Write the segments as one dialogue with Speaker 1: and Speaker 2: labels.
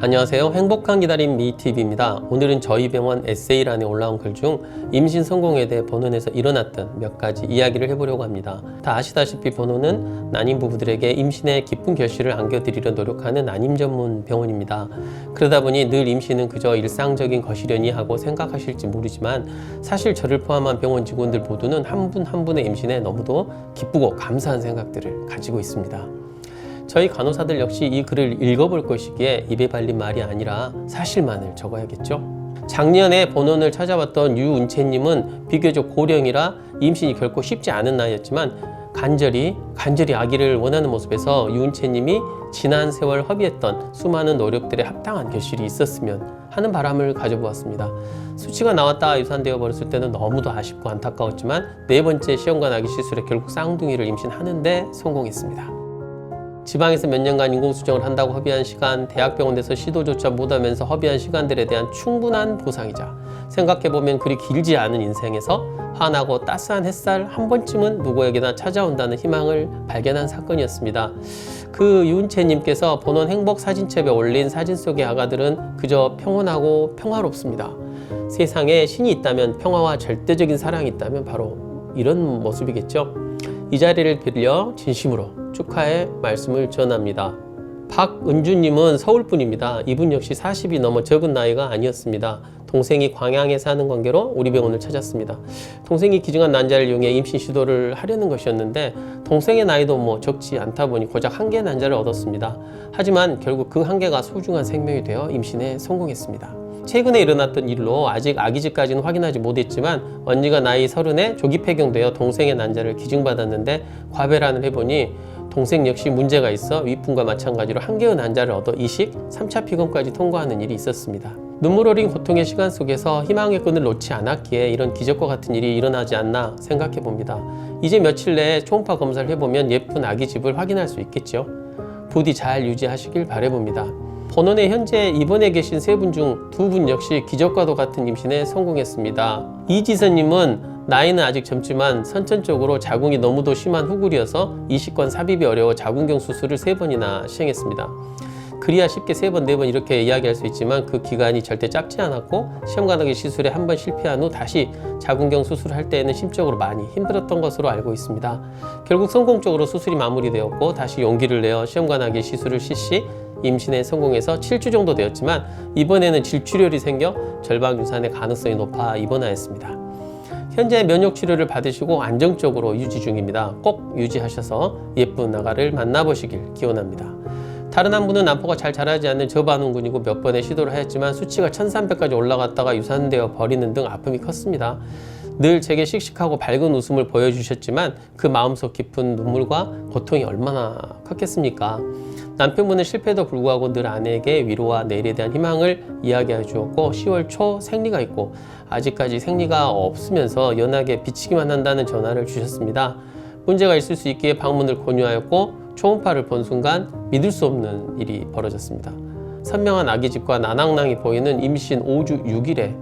Speaker 1: 안녕하세요. 행복한 기다림 미TV입니다. 오늘은 저희 병원 에세이란에 올라온 글 중 임신 성공에 대해 본원에서 일어났던 몇 가지 이야기를 해보려고 합니다. 다 아시다시피 본원은 난임 부부들에게 임신의 기쁜 결실을 안겨드리려 노력하는 난임 전문 병원입니다. 그러다 보니 늘 임신은 그저 일상적인 것이려니 하고 생각하실지 모르지만 사실 저를 포함한 병원 직원들 모두는 한 분 한 분의 임신에 너무도 기쁘고 감사한 생각들을 가지고 있습니다. 저희 간호사들 역시 이 글을 읽어볼 것이기에 입에 발린 말이 아니라 사실만을 적어야겠죠. 작년에 본원을 찾아왔던 유은채님은 비교적 고령이라 임신이 결코 쉽지 않은 나이였지만 간절히 아기를 원하는 모습에서 유은채님이 지난 세월 허비했던 수많은 노력들에 합당한 결실이 있었으면 하는 바람을 가져보았습니다. 수치가 나왔다 유산되어 버렸을 때는 너무도 아쉽고 안타까웠지만 네 번째 시험관 아기 시술에 결국 쌍둥이를 임신하는데 성공했습니다. 지방에서 몇 년간 인공수정을 한다고 허비한 시간, 대학병원에서 시도조차 못하면서 허비한 시간들에 대한 충분한 보상이자 생각해보면 그리 길지 않은 인생에서 환하고 따스한 햇살 한 번쯤은 누구에게나 찾아온다는 희망을 발견한 사건이었습니다. 그 유은채님께서 본원 행복 사진첩에 올린 사진 속의 아가들은 그저 평온하고 평화롭습니다. 세상에 신이 있다면, 평화와 절대적인 사랑이 있다면 바로 이런 모습이겠죠. 이 자리를 빌려 진심으로 축하의 말씀을 전합니다. 박은주님은 서울분입니다. 이분 역시 40이 넘어 적은 나이가 아니었습니다. 동생이 광양에 사는 관계로 우리 병원을 찾았습니다. 동생이 기증한 난자를 이용해 임신 시도를 하려는 것이었는데 동생의 나이도 적지 않다 보니 고작 한 개의 난자를 얻었습니다. 하지만 결국 그 한 개가 소중한 생명이 되어 임신에 성공했습니다. 최근에 일어났던 일로 아직 아기집까지는 확인하지 못했지만 언니가 나이 30에 조기 폐경되어 동생의 난자를 기증받았는데 과배란을 해보니 동생 역시 문제가 있어 위품과 마찬가지로 한 개의 난자를 얻어 이식, 3차 피검까지 통과하는 일이 있었습니다. 눈물 어린 고통의 시간 속에서 희망의 끈을 놓지 않았기에 이런 기적과 같은 일이 일어나지 않나 생각해 봅니다. 이제 며칠 내에 초음파 검사를 해보면 예쁜 아기집을 확인할 수 있겠죠. 부디 잘 유지하시길 바라봅니다. 본원에 현재 입원해 계신 세 분 중 두 분 역시 기적과도 같은 임신에 성공했습니다. 이지선님은 나이는 아직 젊지만 선천적으로 자궁이 너무도 심한 후굴이어서 이식권 삽입이 어려워 자궁경 수술을 3번이나 시행했습니다. 그리야 쉽게 3번, 4번 이렇게 이야기할 수 있지만 그 기간이 절대 짧지 않았고 시험관하기 시술에 한 번 실패한 후 다시 자궁경 수술을 할 때에는 심적으로 많이 힘들었던 것으로 알고 있습니다. 결국 성공적으로 수술이 마무리되었고 다시 용기를 내어 시험관하기 시술을 실시, 임신에 성공해서 7주 정도 되었지만 이번에는 질출혈이 생겨 절방 유산의 가능성이 높아 입원하였습니다. 현재 면역 치료를 받으시고 안정적으로 유지 중입니다. 꼭 유지하셔서 예쁜 아가를 만나보시길 기원합니다. 다른 한 분은 난포가 잘 자라지 않는 저반응군이고 몇 번의 시도를 하였지만 수치가 1300까지 올라갔다가 유산되어 버리는 등 아픔이 컸습니다. 늘 제게 씩씩하고 밝은 웃음을 보여주셨지만 그 마음속 깊은 눈물과 고통이 얼마나 컸겠습니까? 남편분은 실패에도 불구하고 늘 아내에게 위로와 내일에 대한 희망을 이야기해 주었고 10월 초 생리가 있고 아직까지 생리가 없으면서 연하게 비치기만 한다는 전화를 주셨습니다. 문제가 있을 수 있기에 방문을 권유하였고 초음파를 본 순간 믿을 수 없는 일이 벌어졌습니다. 선명한 아기집과 나낭낭이 보이는 임신 5주 6일에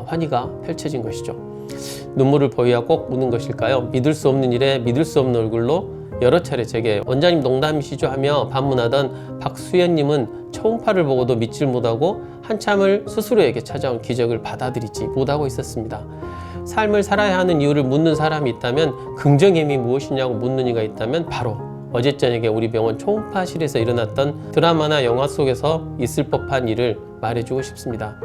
Speaker 1: 환희가 펼쳐진 것이죠. 눈물을 보여야 꼭 우는 것일까요? 믿을 수 없는 일에 믿을 수 없는 얼굴로 여러 차례 제게 원장님 농담이시죠 하며 반문하던 박수연님은 초음파를 보고도 믿질 못하고 한참을 스스로에게 찾아온 기적을 받아들이지 못하고 있었습니다. 삶을 살아야 하는 이유를 묻는 사람이 있다면, 긍정의 힘이 무엇이냐고 묻는 이가 있다면 바로 어제 저녁에 우리 병원 초음파실에서 일어났던 드라마나 영화 속에서 있을 법한 일을 말해주고 싶습니다.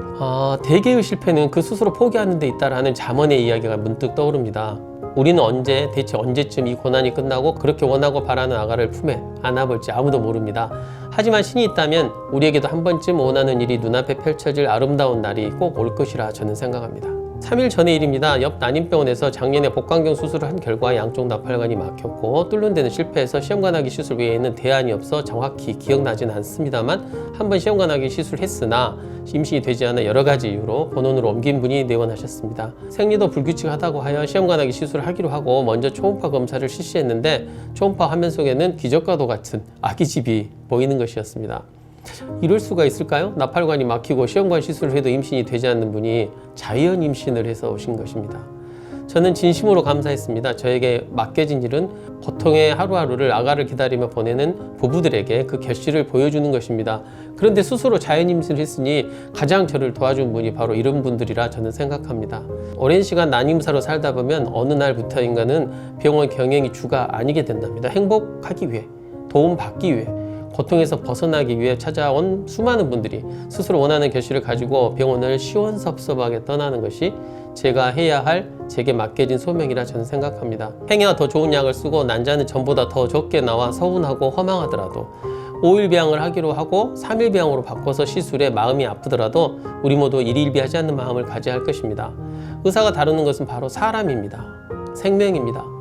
Speaker 1: 대개의 실패는 그 스스로 포기하는 데 있다라는 잠언의 이야기가 문득 떠오릅니다. 우리는 대체 언제쯤 이 고난이 끝나고 그렇게 원하고 바라는 아가를 품에 안아볼지 아무도 모릅니다. 하지만 신이 있다면 우리에게도 한 번쯤 원하는 일이 눈앞에 펼쳐질 아름다운 날이 꼭 올 것이라 저는 생각합니다. 3일 전의 일입니다. 옆 난임병원에서 작년에 복강경 수술을 한 결과 양쪽 나팔관이 막혔고 뚫는 데는 실패해서 시험관하기 시술 외에는 대안이 없어 정확히 기억나진 않습니다만 한 번 시험관하기 시술했으나 임신이 되지 않아 여러 가지 이유로 본원으로 옮긴 분이 내원하셨습니다. 생리도 불규칙하다고 하여 시험관하기 시술을 하기로 하고 먼저 초음파 검사를 실시했는데 초음파 화면 속에는 기적과도 같은 아기집이 보이는 것이었습니다. 이럴 수가 있을까요? 나팔관이 막히고 시험관 시술을 해도 임신이 되지 않는 분이 자연 임신을 해서 오신 것입니다. 저는 진심으로 감사했습니다. 저에게 맡겨진 일은 고통의 하루하루를 아가를 기다리며 보내는 부부들에게 그 결실을 보여주는 것입니다. 그런데 스스로 자연임신을 했으니 가장 저를 도와준 분이 바로 이런 분들이라 저는 생각합니다. 오랜 시간 난임사로 살다 보면 어느 날부터인가는 병원 경영이 주가 아니게 된답니다. 행복하기 위해, 도움받기 위해, 고통에서 벗어나기 위해 찾아온 수많은 분들이 스스로 원하는 결실을 가지고 병원을 시원섭섭하게 떠나는 것이 제가 해야 할 제게 맡겨진 소명이라 저는 생각합니다. 행여가 더 좋은 약을 쓰고 난자는 전보다 더 적게 나와 서운하고 허망하더라도 5일비양을 하기로 하고 3일비양으로 바꿔서 시술에 마음이 아프더라도 우리 모두 일일비하지 않는 마음을 가져야 할 것입니다. 의사가 다루는 것은 바로 사람입니다. 생명입니다.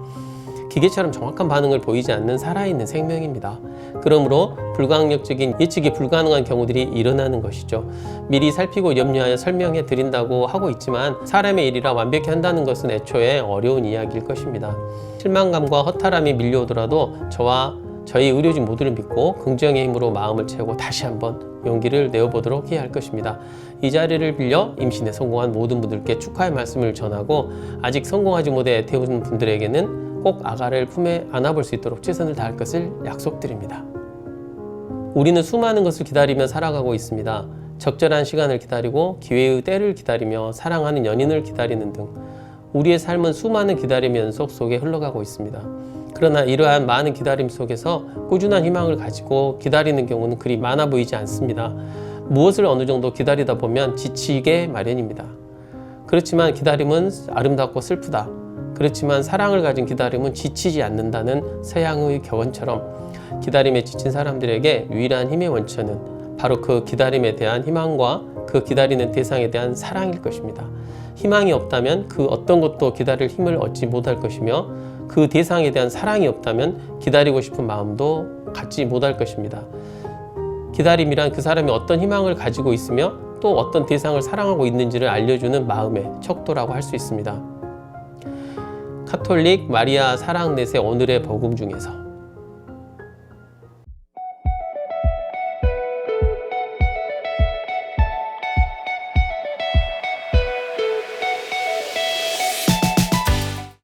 Speaker 1: 기계처럼 정확한 반응을 보이지 않는 살아있는 생명입니다. 그러므로 불가항력적인 예측이 불가능한 경우들이 일어나는 것이죠. 미리 살피고 염려하여 설명해 드린다고 하고 있지만 사람의 일이라 완벽히 한다는 것은 애초에 어려운 이야기일 것입니다. 실망감과 허탈함이 밀려오더라도 저와 저희 의료진 모두를 믿고 긍정의 힘으로 마음을 채우고 다시 한번 용기를 내어보도록 해야 할 것입니다. 이 자리를 빌려 임신에 성공한 모든 분들께 축하의 말씀을 전하고 아직 성공하지 못해 애태우는 분들에게는 꼭 아가를 품에 안아볼 수 있도록 최선을 다할 것을 약속드립니다. 우리는 수많은 것을 기다리며 살아가고 있습니다. 적절한 시간을 기다리고 기회의 때를 기다리며 사랑하는 연인을 기다리는 등 우리의 삶은 수많은 기다림 연속 속에 흘러가고 있습니다. 그러나 이러한 많은 기다림 속에서 꾸준한 희망을 가지고 기다리는 경우는 그리 많아 보이지 않습니다. 무엇을 어느 정도 기다리다 보면 지치게 마련입니다. 그렇지만 기다림은 아름답고 슬프다. 그렇지만 사랑을 가진 기다림은 지치지 않는다는 서양의 격언처럼 기다림에 지친 사람들에게 유일한 힘의 원천은 바로 그 기다림에 대한 희망과 그 기다리는 대상에 대한 사랑일 것입니다. 희망이 없다면 그 어떤 것도 기다릴 힘을 얻지 못할 것이며 그 대상에 대한 사랑이 없다면 기다리고 싶은 마음도 갖지 못할 것입니다. 기다림이란 그 사람이 어떤 희망을 가지고 있으며 또 어떤 대상을 사랑하고 있는지를 알려주는 마음의 척도라고 할 수 있습니다. 카톨릭 마리아 사랑 넷의 오늘의 복음 중에서